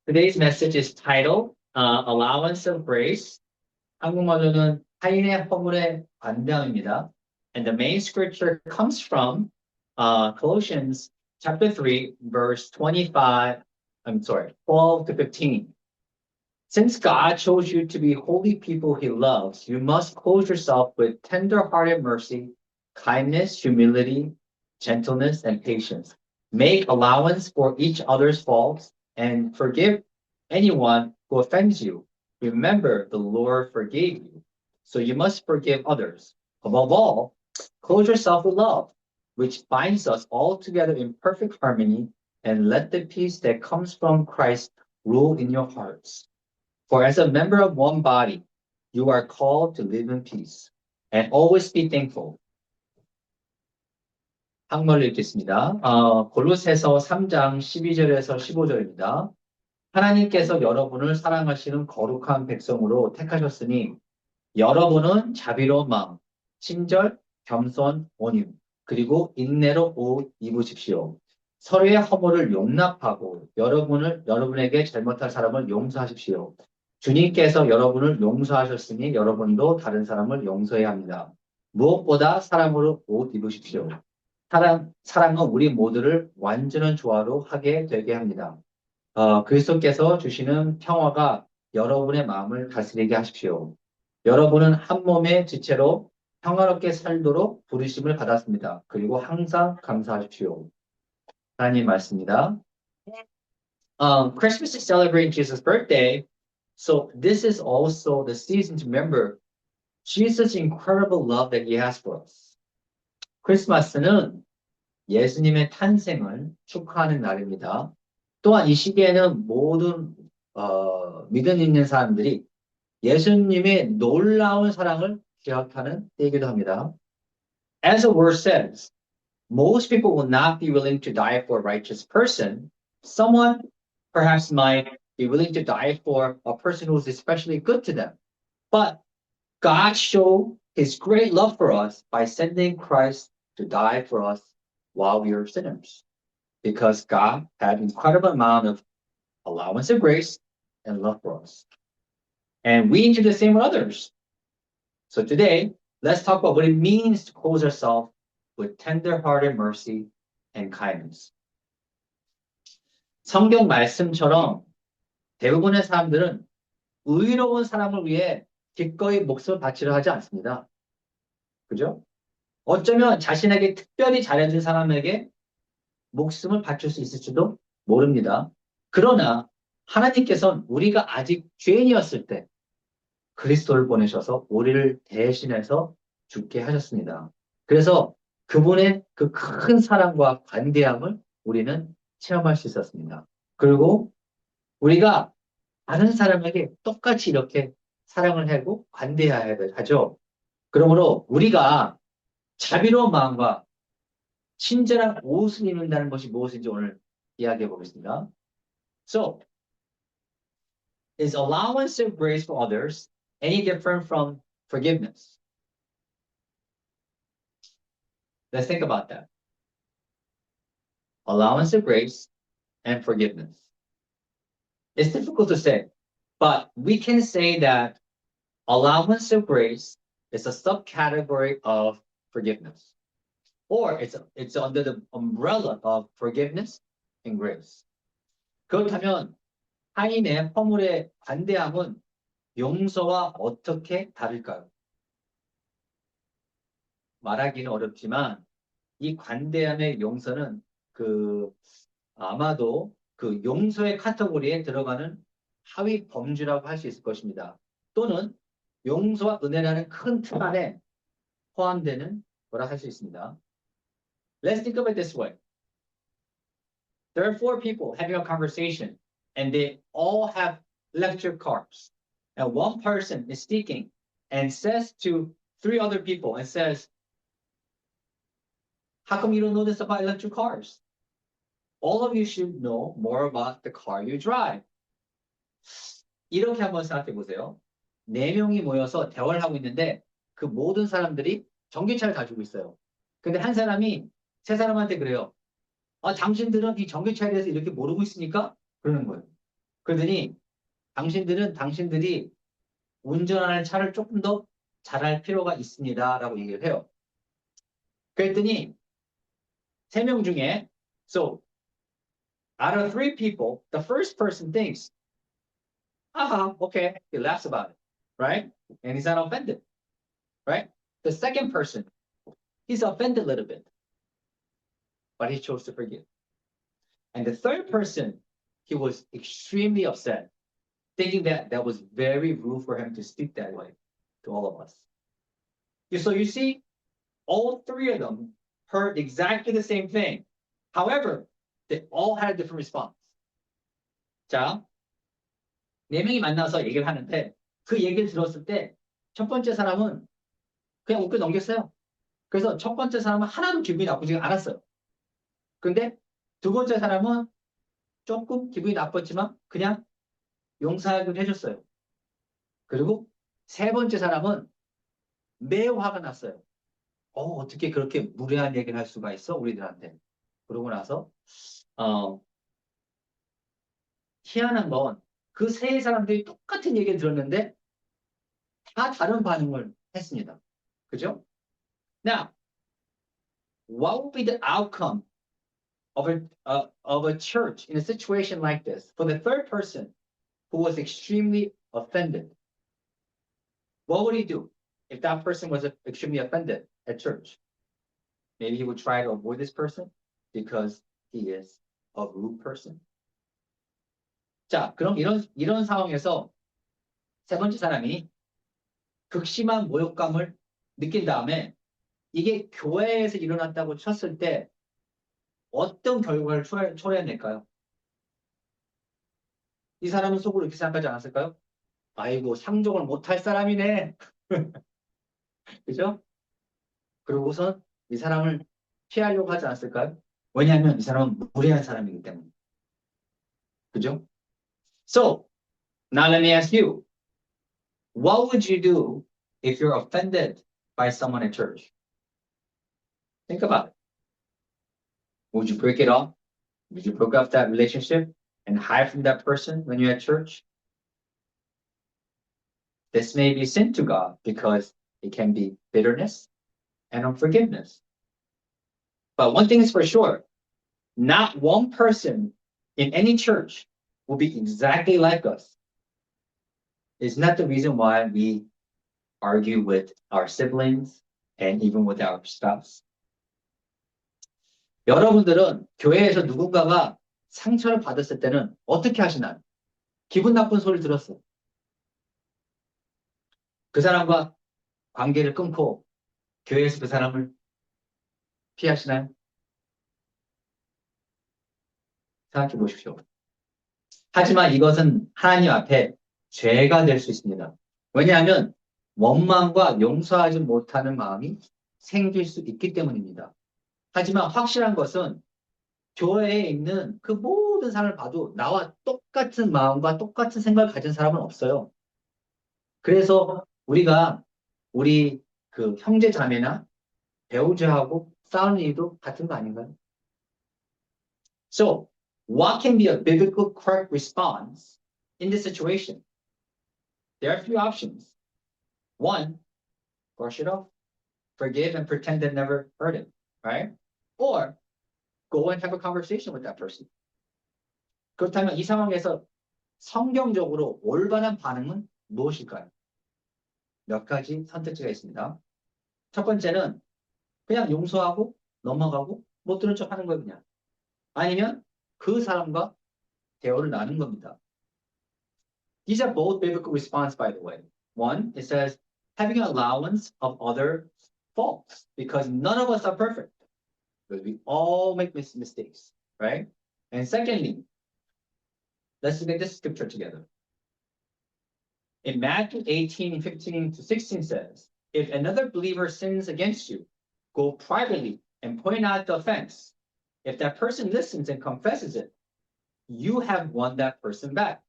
Today's message is titled Allowance of Grace. 한국말로는 타인의 허물에 관대함입니다. And the main scripture comes from Colossians chapter 3, verse 12 to 15. Since God chose you to be holy people he loves, you must clothe yourself with tender-hearted mercy, kindness, humility, gentleness, and patience. Make allowance for each other's faults and forgive anyone who offends you. Remember, the Lord forgave you, so you must forgive others. Above all, clothe yourself with love, which binds us all together in perfect harmony, and let the peace that comes from Christ rule in your hearts. For as a member of one body, you are called to live in peace and always be thankful. 한글로 읽겠습니다. 골로새서 3장 12절에서 15절입니다. 하나님께서 여러분을 사랑하시는 거룩한 백성으로 택하셨으니 여러분은 자비로운 마음, 친절, 겸손, 온유, 그리고 인내로 옷 입으십시오. 서로의 허물을 용납하고 여러분에게 잘못한 사람을 용서하십시오. 주님께서 여러분을 용서하셨으니 여러분도 다른 사람을 용서해야 합니다. 무엇보다 사랑으로 옷 입으십시오. 사랑은 우리 모두를 완전한 조화로 하게 되게 합니다. 그리스도께서 주시는 평화가 여러분의 마음을 다스리게 하십시오. 여러분은 한 몸의 지체로 평화롭게 살도록 부르심을 받았습니다. 그리고 항상 감사하십시오. 하나님 말씀입니다. Christmas is celebrating Jesus' birthday, so this is also the season to remember Jesus' incredible love that he has for us. 크리스마스는 예수님의 탄생을 축하하는 날입니다. 또한 이 시기에는 모든 믿음 있는 사람들이 예수님의 놀라운 사랑을 기억하는 때이기도 합니다. As the word says, most people will not be willing to die for a righteous person. Someone perhaps might be willing to die for a person who is especially good to them. But God showed his great love for us by sending Christ to die for us while we were sinners. Because God had an incredible amount of allowance of grace and love for us. And we need to do the same with others. So today, let's talk about what it means to clothe ourselves with tender-hearted mercy and kindness. 성경 말씀처럼 대부분의 사람들은 의로운 사람을 위해 기꺼이 목숨을 바치려 하지 않습니다. 그죠? 어쩌면 자신에게 특별히 잘해준 사람에게 목숨을 바칠 수 있을지도 모릅니다. 그러나 하나님께서는 우리가 아직 죄인이었을 때 그리스도를 보내셔서 우리를 대신해서 죽게 하셨습니다. 그래서 그분의 그 큰 사랑과 관대함을 우리는 체험할 수 있었습니다. 그리고 우리가 다른 사람에게 똑같이 이렇게 사랑을 하고 관대해야 하죠. 그러므로 우리가 자비로운 마음과 친절한 옷을 입는다는 것이 무엇인지 오늘 이야기해 보겠습니다. So, is allowance of grace for others any different from forgiveness? Let's think about that. Allowance of grace and forgiveness. It's difficult to say, but we can say that allowance of grace is a subcategory of forgiveness. Or it's under the umbrella of forgiveness and grace. 그렇다면 타인의 허물의 관대함은 용서와 어떻게 다를까요? 말하기는 어렵지만 이 관대함의 용서는 아마도 그 용서의 카테고리에 들어가는 하위 범주라고 할 수 있을 것입니다. 또는 용서와 은혜라는 큰 틀 안에 포함되는 거라 할 수 있습니다. Let's think of it this way. There are 4 people having a conversation and they all have electric cars. And one person is speaking and says to 3 other people and says, how come you don't know this about electric cars? All of you should know more about the car you drive. 이렇게 한번 생각해 보세요. 4명이 모여서 대화를 하고 있는데 그 모든 사람들이 전기차를 가지고 있어요. 근데 한 사람이 세 사람한테 그래요. 당신들은 이 전기차에 대해서 이렇게 모르고 있으니까 그러는 거예요. 그러더니 당신들이 운전하는 차를 조금 더 잘할 필요가 있습니다. 라고 얘기를 해요. 그랬더니 3명 중에 so out of 3 people, the first person thinks, okay, he laughs about it, right? And he's not offended, right? The second person, he's offended a little bit, but he chose to forgive. And the third person, he was extremely upset, thinking that that was very rude for him to speak that way to all of us. So you see, all 3 of them heard exactly the same thing. However, they all had a different response. 자, 4명이 만나서 얘기를 하는데 그 얘기를 들었을 때 첫 번째 사람은 그냥 웃고 넘겼어요. 그래서 첫 번째 사람은 하나도 기분이 나쁘지 않았어요. 근데 두 번째 사람은 조금 기분이 나빴지만 그냥 용서하기로 해줬어요. 그리고 세 번째 사람은 매우 화가 났어요. 어떻게 그렇게 무례한 얘기를 할 수가 있어? 우리들한테. 그러고 나서 희한한 건 그 세 사람들이 똑같은 얘기를 들었는데 다 다른 반응을 했습니다. 그죠? Now, what would be the outcome of a church in a situation like this for the third person who was extremely offended? What would he do if that person was extremely offended at church? Maybe he would try to avoid this person because he is a rude person. 자, 그럼 이런 상황에서 세 번째 사람이 극심한 모욕감을 느낀 다음에 이게 교회에서 일어났다고 쳤을 때 어떤 결과를 초래해낼까요? 이 사람은 속으로 이렇게 생각하지 않았을까요? 아이고, 상종을 못할 사람이네. 그죠? 그러고선 이 사람을 피하려고 하지 않았을까요? 왜냐하면 이 사람은 무례한 사람이기 때문에. 그죠? So, now let me ask you, what would you do if you're offended by someone at church? Think about it. Would you break it off? Would you break off that relationship and hide from that person when you're at church? This may be sin to God because it can be bitterness and unforgiveness. But one thing is for sure, not one person in any church will be exactly like us. It's not the reason why we argue with our siblings and even with our spouse. 여러분들은 교회에서 누군가가 상처를 받았을 때는 어떻게 하시나요? 기분 나쁜 소리 들었어. 그 사람과 관계를 끊고 교회에서 그 사람을 피하시나요? 생각해 보십시오. 하지만 이것은 하나님 앞에 죄가 될 수 있습니다. 왜냐하면 원망과 용서하지 못하는 마음이 생길 수 있기 때문입니다. 하지만 확실한 것은 교회에 있는 그 모든 사람을 봐도 나와 똑같은 마음과 똑같은 생각을 가진 사람은 없어요. 그래서 우리가 우리 그 형제 자매나 배우자하고 싸우는 일도 같은 거 아닌가요? So, what can be a biblical correct response in this situation? There are a few options. One, brush it off, forgive and pretend that never hurt him, right? Or go and have a conversation with that person. 그렇다면 이 상황에서 성경적으로 올바른 반응은 무엇일까요? 몇 가지 선택지가 있습니다. 첫 번째는 그냥 용서하고 넘어가고 못 들은 척 하는 거예요, 그냥. 아니면 그 사람과 대화를 나눈 겁니다. These are both biblical response, by the way. One, it says having an allowance of other faults because none of us are perfect. Because we all make mistakes, right? And secondly, let's look at this scripture together. In Matthew 18:15-16 says, if another believer sins against you, go privately and point out the offense. If that person listens and confesses it, you have won that person back.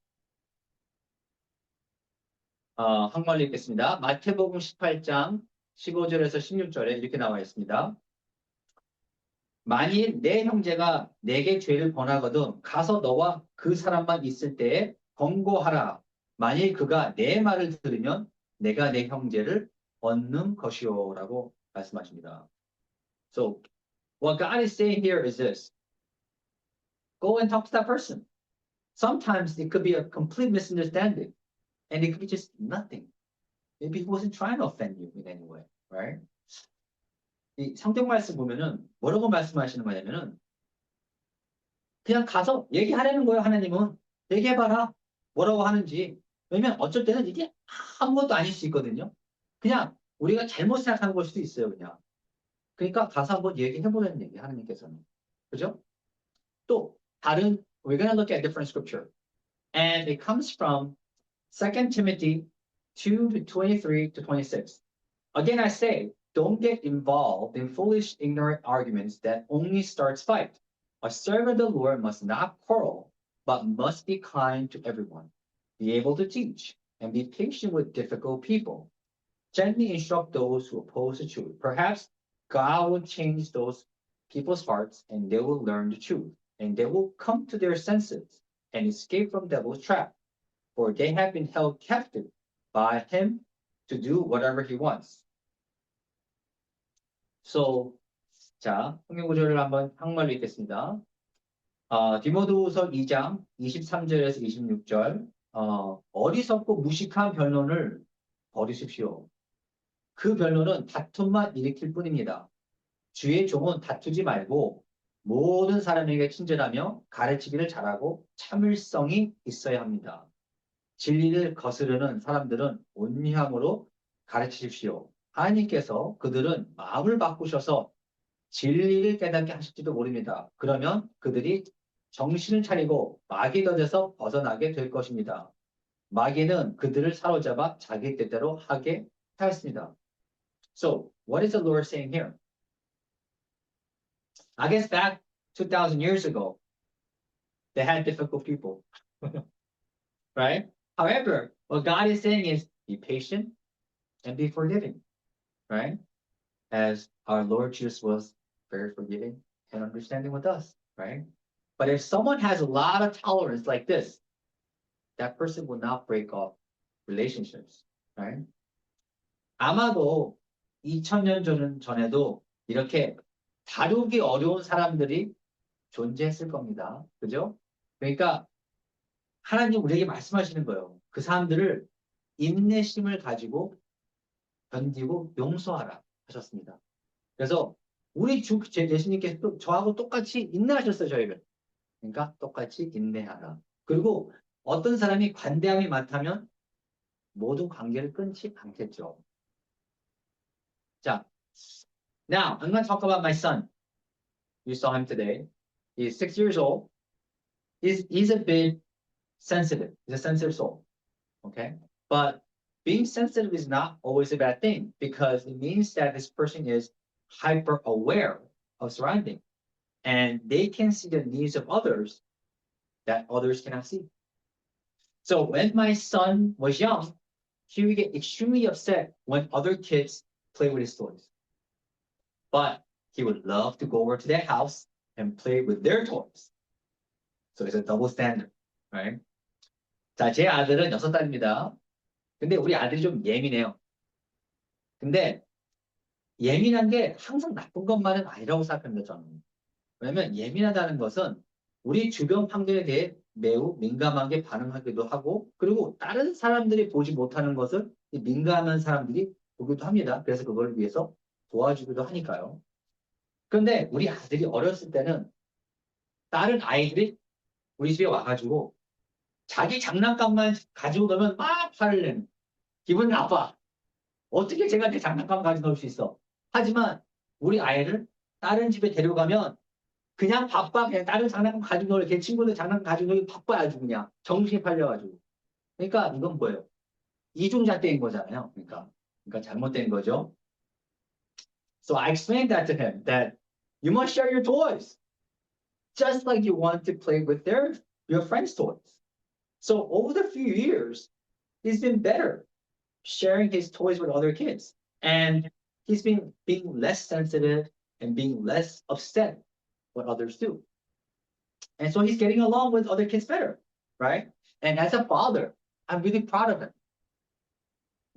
한번 읽겠습니다. 마태복음 18장 15절에서 16절에 이렇게 나와 있습니다. 만일 내 형제가 내게 죄를 범하거든 가서 너와 그 사람만 있을 때에 권고하라. 만일 그가 내 말을 들으면 내가 내 형제를 얻는 것이요라고 말씀하십니다. So what God is saying here is this. Go and talk to that person. Sometimes it could be a complete misunderstanding and it could be just nothing. Maybe he wasn't trying to offend you in any way, right? 이 성경 말씀 보면은 뭐라고 말씀하시는 거냐면은 그냥 가서 얘기하라는 거예요, 하나님은. 얘기해봐라. 뭐라고 하는지. 왜냐면 어쩔 때는 이게 아무것도 아닐 수 있거든요. 그냥 우리가 잘못 생각하는 걸 수도 있어요, 그냥. 그러니까 가서 한번 얘기해보라는 얘기, 하나님께서는. 그죠? 또 다른, we're gonna look at different scripture. And it comes from 2 Timothy 2:23 to 26. Again, I say, don't get involved in foolish, ignorant arguments that only starts fight. A servant of the Lord must not quarrel, but must be kind to everyone, be able to teach, and be patient with difficult people. Gently instruct those who oppose the truth. Perhaps God will change those people's hearts, and they will learn the truth, and they will come to their senses and escape from devil's trap. For they have been held captive by him to do whatever he wants. So, 자, 성경 구절을 한번 한말로 읽겠습니다. 디모데후서 2장 23절에서 26절. 어리석고 무식한 변론을 버리십시오. 그 변론은 다툼만 일으킬 뿐입니다. 주의 종은 다투지 말고 모든 사람에게 친절하며 가르치기를 잘하고 참을성이 있어야 합니다. 진리를 거스르는 사람들은 온유함으로 가르치십시오. 하나님께서 그들은 마음을 바꾸셔서 진리를 깨닫게 하실지도 모릅니다. 그러면 그들이 정신을 차리고 마귀 덫에서 벗어나게 될 것입니다. 마귀는 그들을 사로잡아 자기 뜻대로 하게 하였습니다. So, what is the Lord saying here? I guess back 2,000 years ago, they had difficult people, right? However, what God is saying is be patient and be forgiving, right? As our Lord Jesus was very forgiving and understanding with us, right? But if someone has a lot of tolerance like this, that person will not break off relationships, right? 아마도 2000년 전에도 이렇게 다루기 어려운 사람들이 존재했을 겁니다. 그죠? 그러니까 하나님 우리에게 말씀하시는 거예요. 그 사람들을 인내심을 가지고 견디고 용서하라 하셨습니다. 그래서 우리 주 예수님께서 저하고 똑같이 인내하셨어요, 저희를. 그러니까 똑같이 인내하라. 그리고 어떤 사람이 관대함이 많다면 모든 관계를 끊지 않겠죠. 자, now I'm going to talk about my son. You saw him today. He's 6 years old. He's a bit sensitive. He's a sensitive soul. Okay? But being sensitive is not always a bad thing because it means that this person is hyper aware of surrounding and they can see the needs of others that others cannot see. So when my son was young, he would get extremely upset when other kids play with his toys. But he would love to go over to their house and play with their toys. So it's a double standard, right? 자, 제 아들은 6살입니다. 근데 우리 아들이 좀 예민해요. 근데 예민한 게 항상 나쁜 것만은 아니라고 생각합니다, 저는. 왜냐면 예민하다는 것은 우리 주변 환경에 대해 매우 민감하게 반응하기도 하고, 그리고 다른 사람들이 보지 못하는 것을 민감한 사람들이 보기도 합니다. 그래서 그걸 위해서 도와주기도 하니까요. 그런데 우리 아들이 어렸을 때는 다른 아이들이 우리 집에 와가지고 자기 장난감만 가지고 놀면 막 화를 내는, 기분 나빠. 어떻게 제가 내 장난감 가지고 놀 수 있어? 하지만 우리 아이를 다른 집에 데려가면 그냥 바빠. 그냥 다른 장난감 가지고 놀래. 걔 친구들 장난감 가지고 놀기 바빠요. 아주 그냥 정신이 팔려가지고. 그러니까 이건 뭐예요? 이중잣대인 거잖아요. 그러니까 잘못된 거죠. So I explained that to him that you must share your toys just like you want to play with your friends' toys. So over the few years, he's been better sharing his toys with other kids. And he's been being less sensitive and being less upset what others do. And so he's getting along with other kids better, right? And as a father, I'm really proud of him.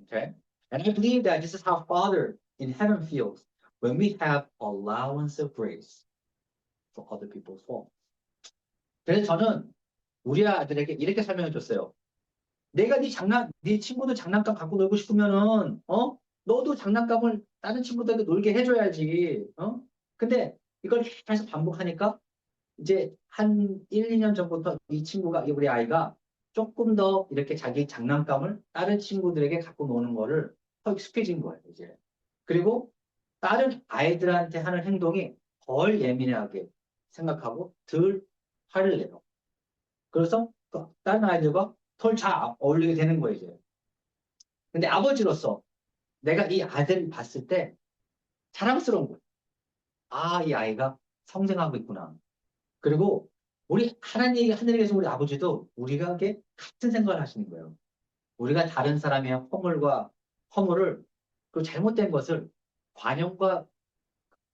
Okay? And I believe that this is how Father in heaven feels when we have allowance of grace for other people's fault. 그래서 저는 우리 아들에게 이렇게 설명해 줬어요. 내가 네 친구들 장난감 갖고 놀고 싶으면은, 너도 장난감을 다른 친구들에게 놀게 해줘야지, 근데 이걸 계속 반복하니까 이제 한 1, 2년 전부터 이 친구가, 우리 아이가 조금 더 이렇게 자기 장난감을 다른 친구들에게 갖고 노는 거를 더 익숙해진 거예요, 이제. 그리고 다른 아이들한테 하는 행동이 덜 예민하게 생각하고 덜 화를 내요. 그래서 다른 아이들과 덜 잘 어울리게 되는 거예요, 이제. 근데 아버지로서 내가 이 아들을 봤을 때 자랑스러운 거예요. 아, 이 아이가 성장하고 있구나. 그리고 우리 하나님에 계신 우리 아버지도 우리에게 같은 생각을 하시는 거예요. 우리가 다른 사람의 허물을 그 잘못된 것을 관용과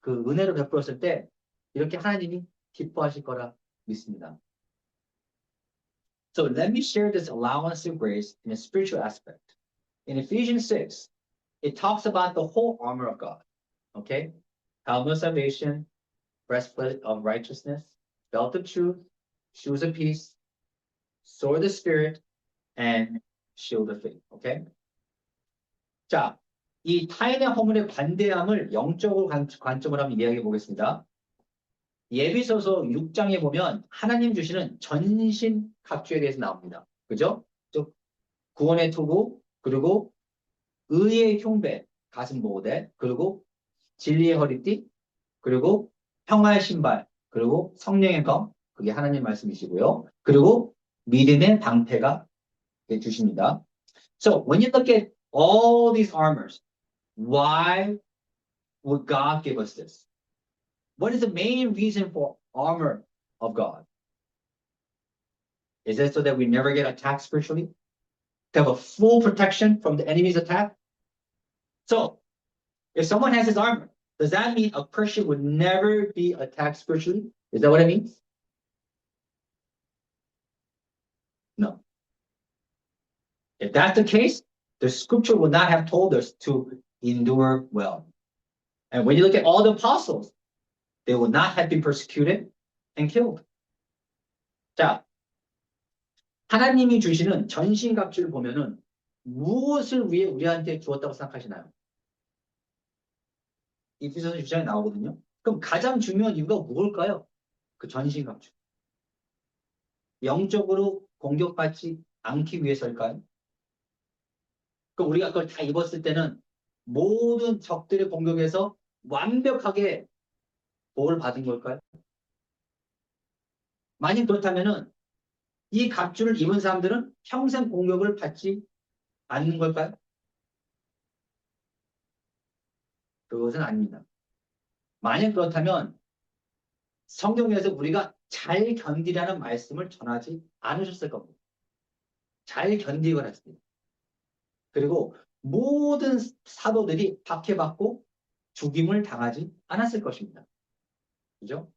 그 은혜로 베풀었을 때 이렇게 하나님이 기뻐하실 거라 믿습니다. So let me share this allowance of grace in a spiritual aspect. In Ephesians 6, it talks about the whole armor of God. Okay? Helmet of salvation, breastplate of righteousness, belt of truth, shoes of peace, sword of the spirit, and shield of faith. Okay? 자, 이 타인의 허물의 관대함을 영적으로 관점으로 한번 이야기해 보겠습니다. 예비서서 6장에 보면 하나님 주시는 전신 갑주에 대해서 나옵니다. 그죠? 즉 구원의 투구, 그리고 의의 흉배, 가슴 보호대, 그리고 진리의 허리띠, 그리고 평화의 신발, 그리고 성령의 검, 그게 하나님 말씀이시고요. 그리고 믿음의 방패가 주십니다. So when you look at all these armors, why would God give us this? What is the main reason for armor of God? Is it so that we never get attacked spiritually? To have a full protection from the enemy's attack? So, if someone has his armor, does that mean a Christian would never be attacked spiritually? Is that what it means? No. If that's the case, the scripture would not have told us to endure well. And when you look at all the apostles, they would not have been persecuted and killed. 자, 하나님이 주시는 전신갑주를 보면은 무엇을 위해 우리한테 주었다고 생각하시나요? 이피소서 6장에 나오거든요. 그럼 가장 중요한 이유가 뭘까요? 그 전신갑주. 영적으로 공격받지 않기 위해서일까요? 그럼 우리가 그걸 다 입었을 때는 모든 적들의 공격에서 완벽하게 보호를 받은 걸까요? 만약 그렇다면은 이 갑주를 입은 사람들은 평생 공격을 받지 않는 걸까요? 그것은 아닙니다. 만약 그렇다면 성경에서 우리가 잘 견디라는 말씀을 전하지 않으셨을 겁니다. 잘 견디고 했습니다. 그리고 모든 사도들이 박해받고 죽임을 당하지 않았을 것입니다. 그죠?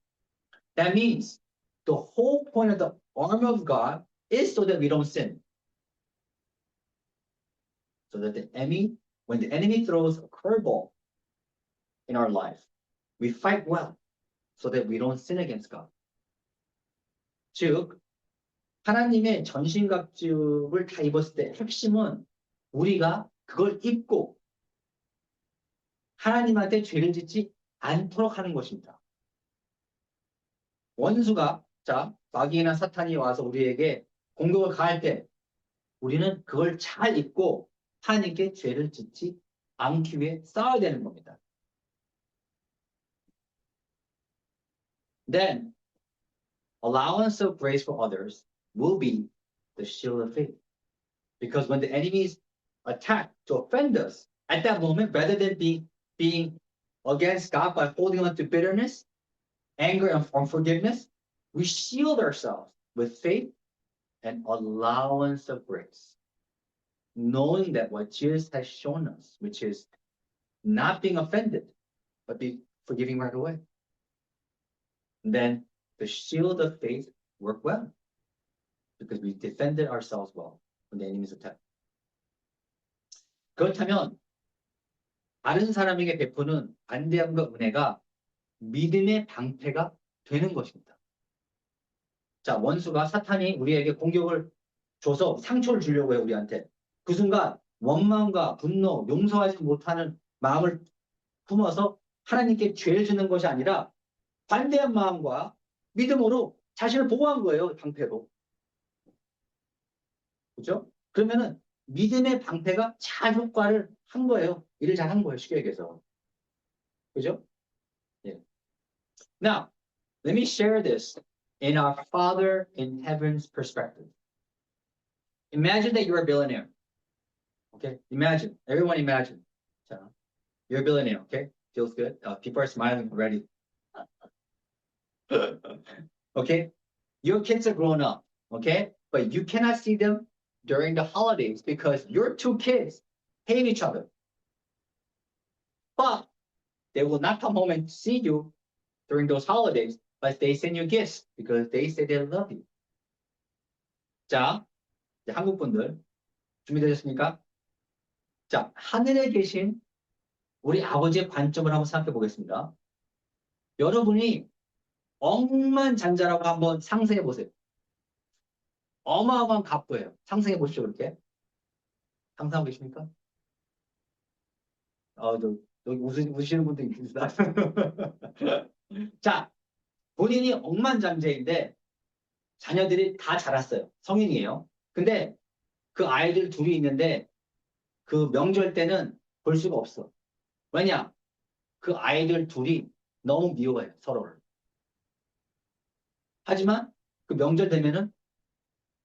That means the whole point of the armor of God is so that we don't sin. So that when the enemy throws a curveball in our life, we fight well so that we don't sin against God. 즉, 하나님의 전신갑주를 다 입었을 때 핵심은 우리가 그걸 입고 하나님한테 죄를 짓지 않도록 하는 것입니다. 원수가, 마귀나 사탄이 와서 우리에게 공격을 가할 때 우리는 그걸 잘 입고 하나님께 죄를 짓지 않기 위해 싸워야 되는 겁니다. Then, allowance of grace for others will be the shield of faith. Because when the enemies attack to offend us, at that moment, rather than being against God by holding on to bitterness, anger, and unforgiveness, we shield ourselves with faith and allowance of grace. Knowing that what Jesus has shown us, which is not being offended, but be forgiving right away. And then the shield of faith work well. because we defended ourselves well when the enemy's attack. 그렇다면 다른 사람에게 베푸는 관대함과 은혜가 믿음의 방패가 되는 것입니다. 자, 원수가 사탄이 우리에게 공격을 줘서 상처를 주려고 해요, 우리한테. 그 순간 원망과 분노, 용서하지 못하는 마음을 품어서 하나님께 죄를 짓는 것이 아니라 관대한 마음과 믿음으로 자신을 보호한 거예요, 방패로. 그죠? 그러면은 믿음의 방패가 잘 효과를 한 거예요. 일을 잘 한 거예요, 쉽게 얘기해서. 그죠? 예. Now, let me share this in our Father in Heaven's perspective. Imagine that you're a billionaire. Okay? Imagine. Everyone imagine. 자, you're a billionaire, okay? Feels good? People are smiling already. Okay? Your kids are grown up, okay? But you cannot see them during the holidays because your two kids hate each other. But they will not come home and see you during those holidays, but they send you gifts because they say they love you. 자, 이제 한국 분들 준비되셨습니까? 자, 하늘에 계신 우리 아버지의 관점을 한번 생각해 보겠습니다. 여러분이 억만장자라고 한번 상상해 보세요. 어마어마한 갑부예요. 상상해 보시죠, 그렇게. 상상하고 계십니까? 여기 웃으시는 분도 있습니다. 자, 본인이 억만장자인데 자녀들이 다 자랐어요. 성인이에요. 근데 그 아이들 둘이 있는데 그 명절 때는 볼 수가 없어. 왜냐? 그 아이들 둘이 너무 미워해요, 서로를. 하지만 그 명절 되면은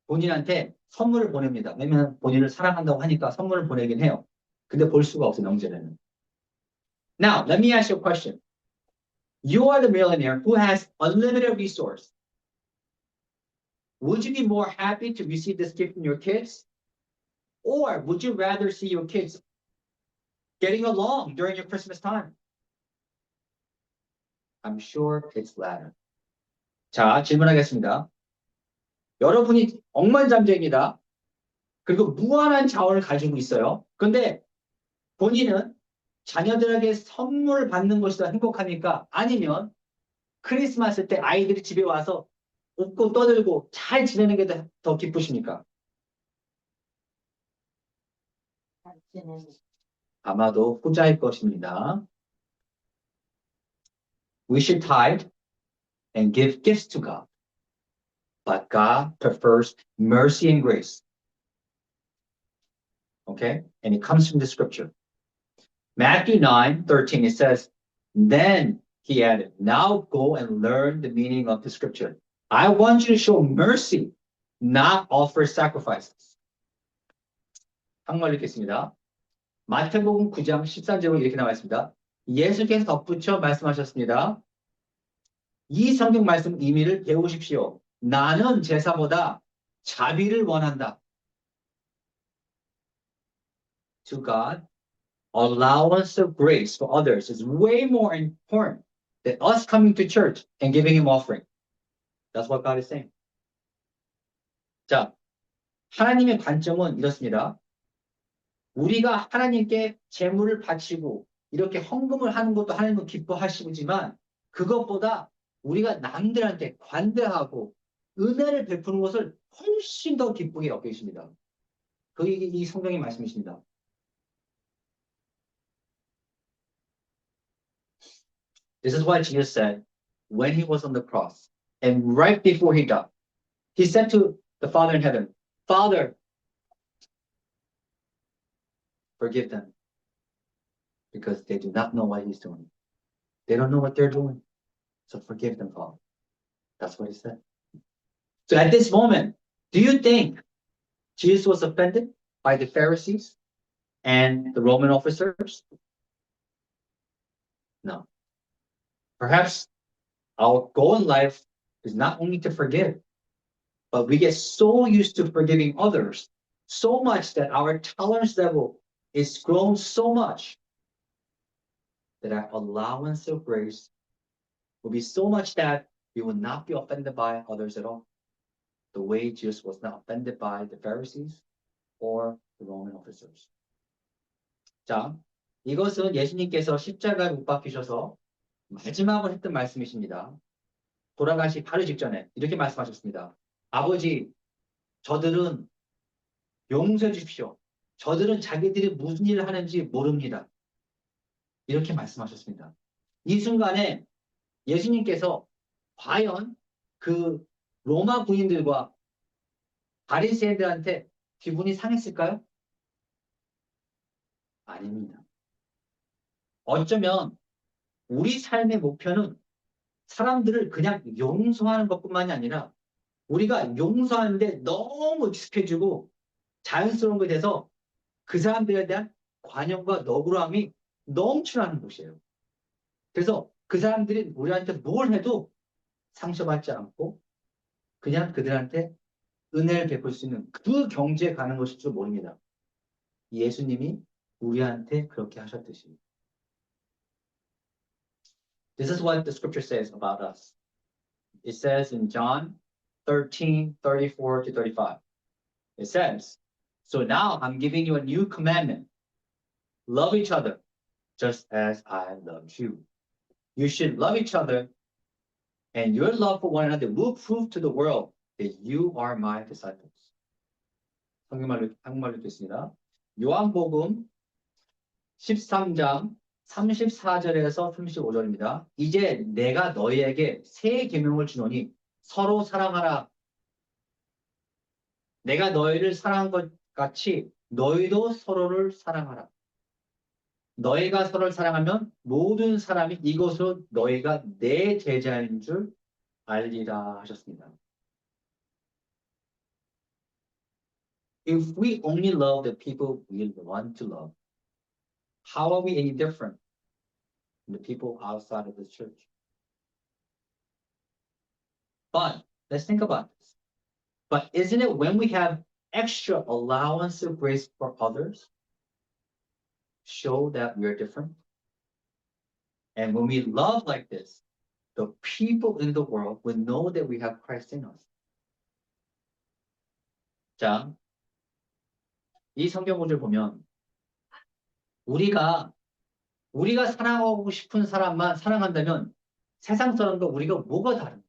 본인한테 선물을 보냅니다. 왜냐면 본인을 사랑한다고 하니까 선물을 보내긴 해요. 근데 볼 수가 없어, 명절에는. Now, let me ask you a question. You are the millionaire who has unlimited resource. Would you be more happy to receive this gift from your kids? Or would you rather see your kids getting along during your Christmas time? I'm sure it's latter. 자, 질문하겠습니다. 여러분이 억만장자입니다. 그리고 무한한 자원을 가지고 있어요. 근데 본인은 자녀들에게 선물을 받는 것이 더 행복합니까? 아니면 크리스마스 때 아이들이 집에 와서 웃고 떠들고 잘 지내는 게 더 기쁘십니까? 아마도 후자일 것입니다. We should tithe and give gifts to God. But God prefers mercy and grace. Okay? And it comes from the scripture. Matthew 9:13, it says, Then he added, Now go and learn the meaning of the scripture. I want you to show mercy, not offer sacrifices. 한국말 읽겠습니다. 마태복음 9장 13절로 이렇게 나와 있습니다. 예수께서 덧붙여 말씀하셨습니다. 이 성경 말씀 의미를 배우십시오. 나는 제사보다 자비를 원한다. To God, allowance of grace for others is way more important than us coming to church and giving him offering. That's what God is saying. 자, 하나님의 관점은 이렇습니다. 우리가 하나님께 제물을 바치고 이렇게 헌금을 하는 것도 하나님은 기뻐하시지만 그것보다 우리가 남들한테 관대하고 은혜를 베푸는 것을 훨씬 더 기쁘게 여기십니다. 그게 이 성경의 말씀이십니다. This is why Jesus said when he was on the cross and right before he died, he said to the Father in heaven, Father, forgive them because they do not know what he's doing. They don't know what they're doing. So forgive them, Father. That's what he said. So at this moment, do you think Jesus was offended by the Pharisees and the Roman officers? No. Perhaps our goal in life is not only to forgive, but we get so used to forgiving others so much that our tolerance level is grown so much that our allowance of grace will be so much that we will not be offended by others at all. the way Jesus was not offended by the Pharisees or the Roman officers. 자, 이것은 예수님께서 십자가에 못 박히셔서 마지막으로 했던 말씀이십니다. 돌아가시 바로 직전에 이렇게 말씀하셨습니다. 아버지, 저들은 용서해 주십시오. 저들은 자기들이 무슨 일을 하는지 모릅니다. 이렇게 말씀하셨습니다. 이 순간에 예수님께서 과연 그 로마 군인들과 바리새인들한테 기분이 상했을까요? 아닙니다. 어쩌면 우리 삶의 목표는 사람들을 그냥 용서하는 것뿐만이 아니라 우리가 용서하는데 너무 익숙해지고 자연스러운 것에 대해서 그 사람들에 대한 관용과 너그러움이 넘쳐나는 곳이에요. 그래서 그 사람들이 우리한테 뭘 해도 상처받지 않고 그냥 그들한테 은혜를 베풀 수 있는 그 경지에 가는 것일 줄 모릅니다. 예수님이 우리한테 그렇게 하셨듯이. This is what the scripture says about us. It says in John 13:34-35. It says, So now I'm giving you a new commandment. Love each other just as I loved you. You should love each other, and your love for one another will prove to the world that you are my disciples. 한국말로 읽겠습니다. 요한복음 13장 34절에서 35절입니다. 이제 내가 너희에게 새 계명을 주노니 서로 사랑하라. 내가 너희를 사랑한 것 같이 너희도 서로를 사랑하라. 너희가 서로를 사랑하면 모든 사람이 이것으로 너희가 내 제자인 줄 알리라 하셨습니다. If we only love the people we want to love, how are we any different from the people outside of the church? But let's think about this. But isn't it when we have extra allowance of grace for others, show that we are different? And when we love like this, the people in the world will know that we have Christ in us. 자, 이 성경 구절 보면 우리가 사랑하고 싶은 사람만 사랑한다면 세상 사람과 우리가 뭐가 다릅니까?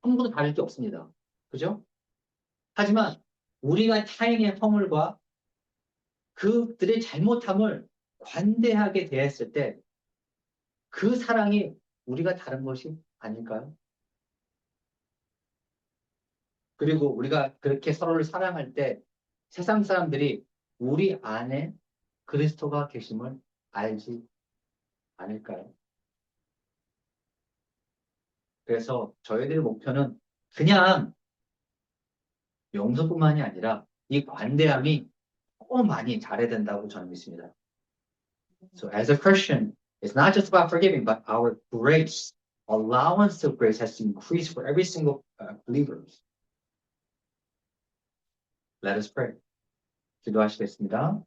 아무것도 다를 게 없습니다. 그죠? 하지만 우리가 타인의 허물과 그들의 잘못함을 관대하게 대했을 때 그 사랑이 우리가 다른 것이 아닐까요? 그리고 우리가 그렇게 서로를 사랑할 때 세상 사람들이 우리 안에 그리스도가 계심을 알지 않을까요? 그래서 저희들의 목표는 그냥 용서뿐만이 아니라 이 관대함이 더 많이 잘해야 된다고 저는 믿습니다. So as a Christian, it's not just about forgiving, but our grace, allowance of grace has to increase for every single believer. Let us pray. 기도하시겠습니다.